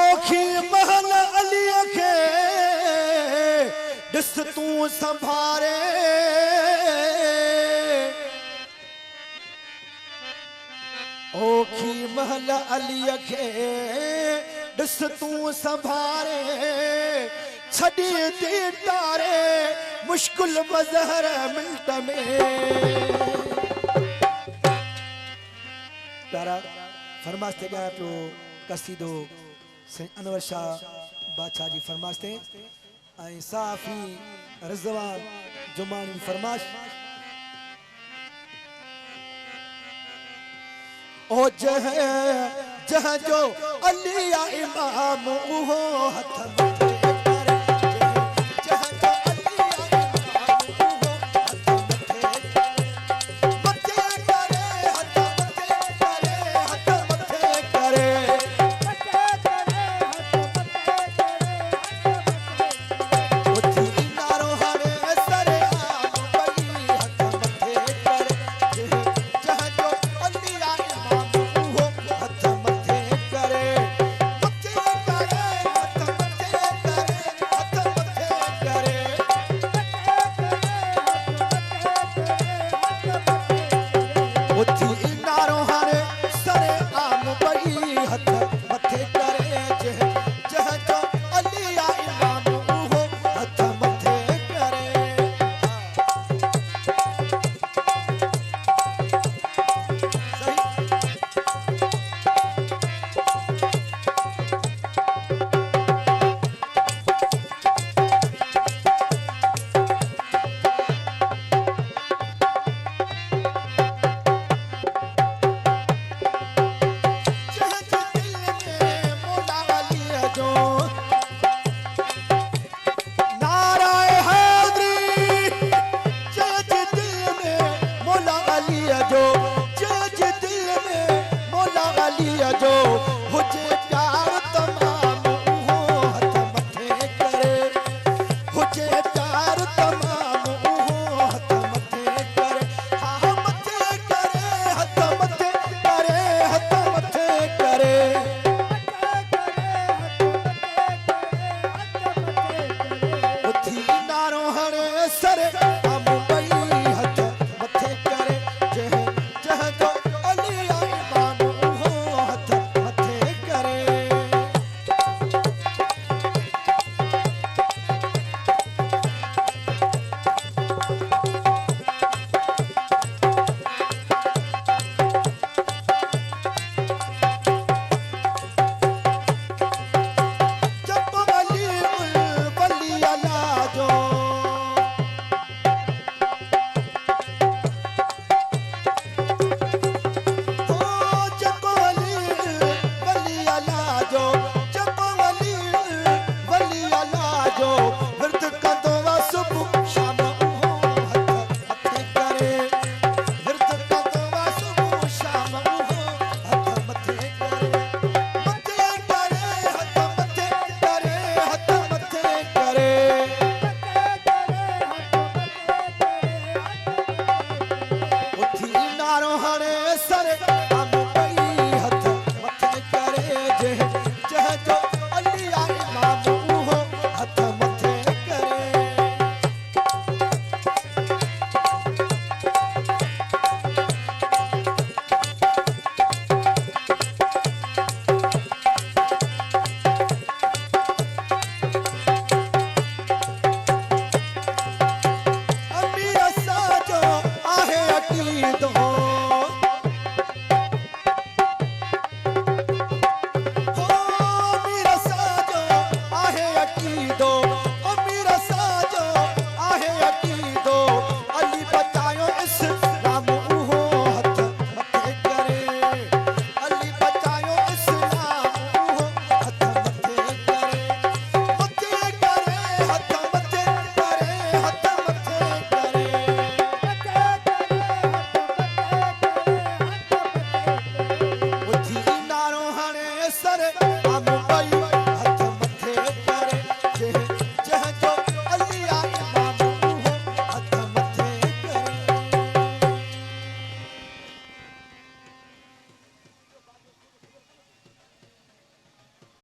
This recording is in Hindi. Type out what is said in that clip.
ओखी महल अलीअ खे ॾिस तूं संभारे ओखी महल अलीअ खे ॾिस तूं संभारे छॾी थी तारे मुश्किल मज़हर मिंट में प्यारा फरमाश ते ॻाया पियो कसीदो अनवर शाह बादशाह जी फरमाश ते ऐं साफ़ी रिज़वान जुमानी फरमाश ओ जह जह जो अली या इमाम उहो हथ में नारो हाणे सरे आम बई हथ मथे